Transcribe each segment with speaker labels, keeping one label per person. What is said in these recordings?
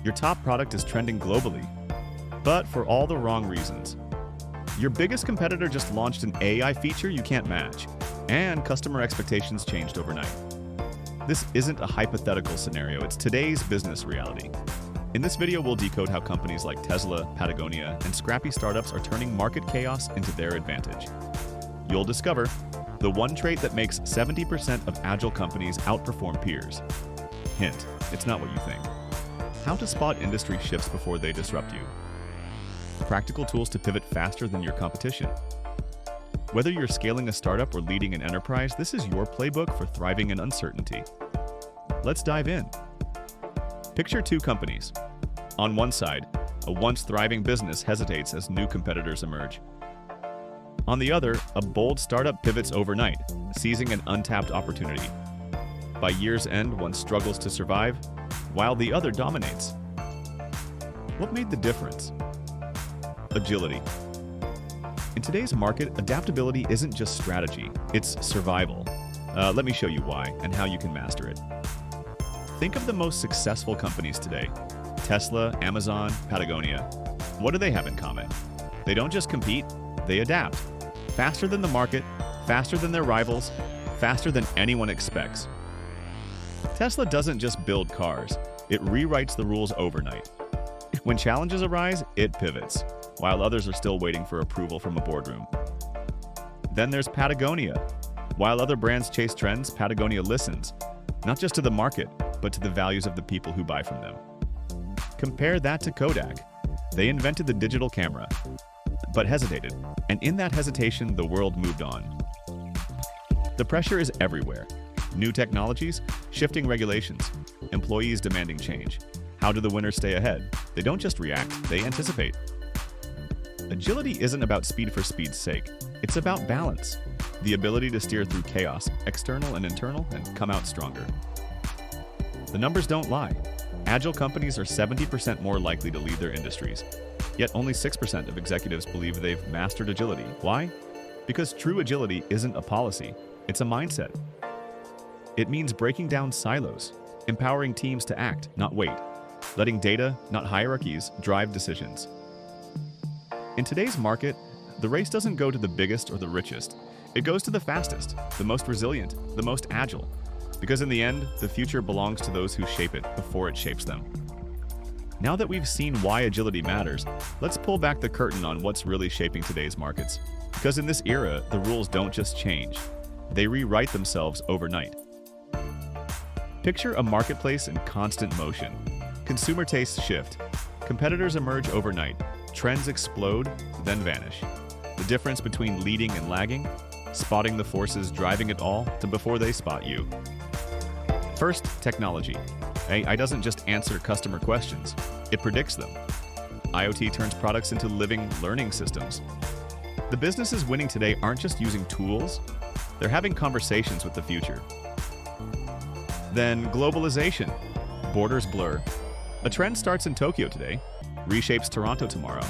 Speaker 1: Your top product is trending globally, but for all the wrong reasons. Your biggest competitor just launched an AI feature you can't match, and customer expectations changed overnight. This isn't a hypothetical scenario, it's today's business reality. In this video, we'll decode how companies like Tesla, Patagonia, and scrappy startups are turning market chaos into their advantage. You'll discover the one trait that makes 70% of agile companies outperform peers. Hint, it's not what you think. How to spot industry shifts before they disrupt you. Practical tools to pivot faster than your competition. Whether you're scaling a startup or leading an enterprise, this is your playbook for thriving in uncertainty. Let's dive in. Picture two companies. On one side, a once thriving business hesitates as new competitors emerge. On the other, a bold startup pivots overnight, seizing an untapped opportunity. By year's end, one struggles to survive, while the other dominates. What made the difference? Agility. In today's market, adaptability isn't just strategy, it's survival. Let me show you why and how you can master it. Think of the most successful companies today. Tesla, Amazon, Patagonia. What do they have in common? They don't just compete, they adapt. Faster than the market, faster than their rivals, faster than anyone expects. Tesla doesn't just build cars, it rewrites the rules overnight. When challenges arise, it pivots, while others are still waiting for approval from a boardroom. Then there's Patagonia. While other brands chase trends, Patagonia listens, not just to the market, but to the values of the people who buy from them. Compare that to Kodak. They invented the digital camera, but hesitated, and in that hesitation, the world moved on. The pressure is everywhere. New technologies, shifting regulations, employees demanding change. How do the winners stay ahead? They don't just react, they anticipate. Agility isn't about speed for speed's sake. It's about balance, the ability to steer through chaos, external and internal, and come out stronger. The numbers don't lie. Agile companies are 70% more likely to lead their industries, yet only 6% of executives believe they've mastered agility. Why? Because true agility isn't a policy, it's a mindset. It means breaking down silos, empowering teams to act, not wait, letting data, not hierarchies, drive decisions. In today's market, the race doesn't go to the biggest or the richest. It goes to the fastest, the most resilient, the most agile. Because in the end, the future belongs to those who shape it before it shapes them. Now that we've seen why agility matters, let's pull back the curtain on what's really shaping today's markets. Because in this era, the rules don't just change. They rewrite themselves overnight. Picture a marketplace in constant motion. Consumer tastes shift. Competitors emerge overnight. Trends explode, then vanish. The difference between leading and lagging, spotting the forces driving it all to before they spot you. First, technology. AI doesn't just answer customer questions, it predicts them. IoT turns products into living, learning systems. The businesses winning today aren't just using tools, they're having conversations with the future. Then, globalization. Borders blur. A trend starts in Tokyo today, reshapes Toronto tomorrow.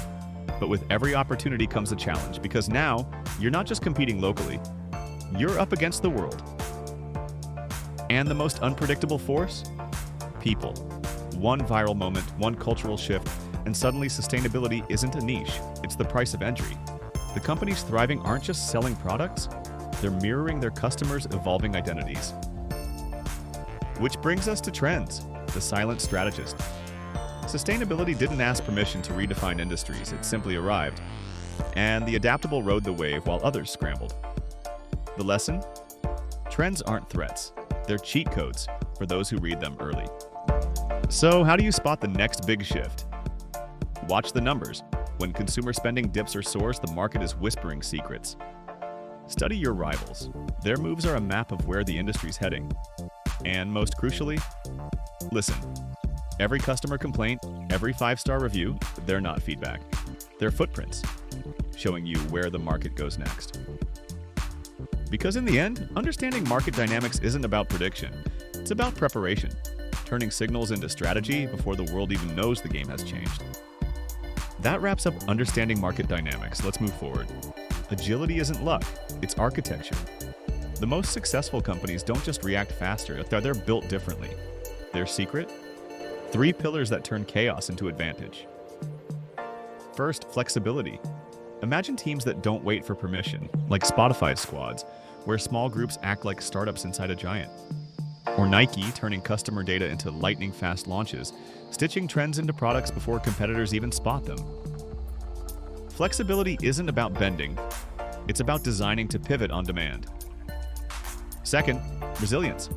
Speaker 1: But with every opportunity comes a challenge, because now, you're not just competing locally, you're up against the world. And the most unpredictable force? People. One viral moment, one cultural shift, and suddenly sustainability isn't a niche, it's the price of entry. The companies thriving aren't just selling products, they're mirroring their customers' evolving identities. Which brings us to trends, the silent strategist. Sustainability didn't ask permission to redefine industries, it simply arrived. And the adaptable rode the wave while others scrambled. The lesson? Trends aren't threats, they're cheat codes for those who read them early. So how do you spot the next big shift? Watch the numbers. When consumer spending dips or soars, the market is whispering secrets. Study your rivals. Their moves are a map of where the industry's heading. And most crucially, listen. Every customer complaint, every 5-star review, they're not feedback. They're footprints, showing you where the market goes next. Because in the end, understanding market dynamics isn't about prediction, it's about preparation, turning signals into strategy before the world even knows the game has changed. That wraps up understanding market dynamics. Let's move forward. Agility isn't luck, it's architecture. The most successful companies don't just react faster, they're built differently. Their secret? 3 pillars that turn chaos into advantage. First, flexibility. Imagine teams that don't wait for permission, like Spotify's squads, where small groups act like startups inside a giant. Or Nike turning customer data into lightning-fast launches, stitching trends into products before competitors even spot them. Flexibility isn't about bending, it's about designing to pivot on demand. Second, resilience.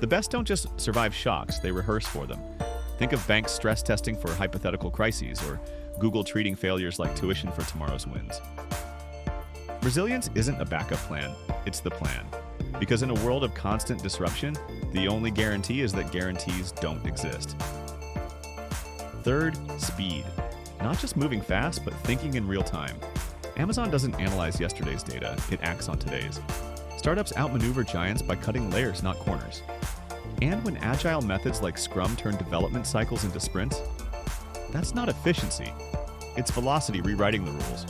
Speaker 1: The best don't just survive shocks, they rehearse for them. Think of banks stress testing for hypothetical crises, or Google treating failures like tuition for tomorrow's wins. Resilience isn't a backup plan, it's the plan. Because in a world of constant disruption, the only guarantee is that guarantees don't exist. Third, speed. Not just moving fast, but thinking in real time. Amazon doesn't analyze yesterday's data, it acts on today's. Startups outmaneuver giants by cutting layers, not corners. And when agile methods like Scrum turn development cycles into sprints, that's not efficiency, it's velocity rewriting the rules.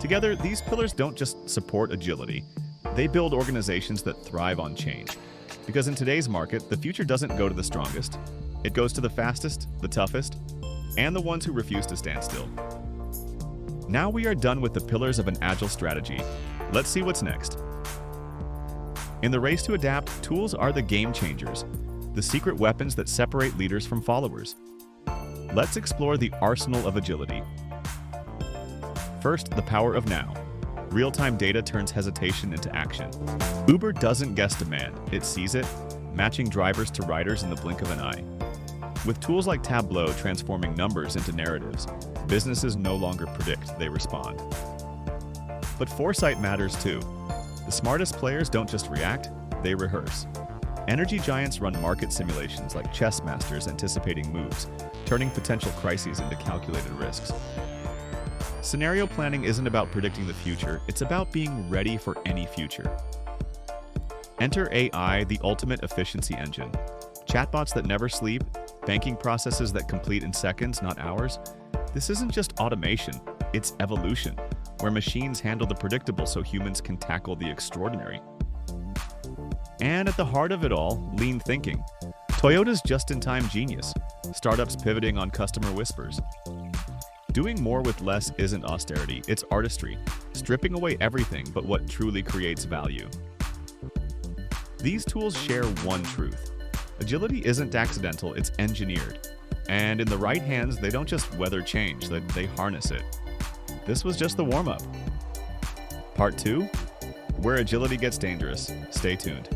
Speaker 1: Together, these pillars don't just support agility, they build organizations that thrive on change. Because in today's market, the future doesn't go to the strongest. It goes to the fastest, the toughest, and the ones who refuse to stand still. Now we are done with the pillars of an agile strategy. Let's see what's next. In the race to adapt, tools are the game changers, the secret weapons that separate leaders from followers. Let's explore the arsenal of agility. First, the power of now. Real-time data turns hesitation into action. Uber doesn't guess demand, it sees it, matching drivers to riders in the blink of an eye. With tools like Tableau transforming numbers into narratives, businesses no longer predict, they respond. But foresight matters too. The smartest players don't just react, they rehearse. Energy giants run market simulations like chess masters anticipating moves, turning potential crises into calculated risks. Scenario planning isn't about predicting the future, it's about being ready for any future. Enter AI, the ultimate efficiency engine. Chatbots that never sleep, banking processes that complete in seconds, not hours. This isn't just automation, it's evolution, where machines handle the predictable so humans can tackle the extraordinary. And at the heart of it all, lean thinking. Toyota's just-in-time genius, startups pivoting on customer whispers. Doing more with less isn't austerity, it's artistry, stripping away everything but what truly creates value. These tools share one truth. Agility isn't accidental, it's engineered. And in the right hands, they don't just weather change, they harness it. This was just the warm-up. Part 2, where agility gets dangerous. Stay tuned.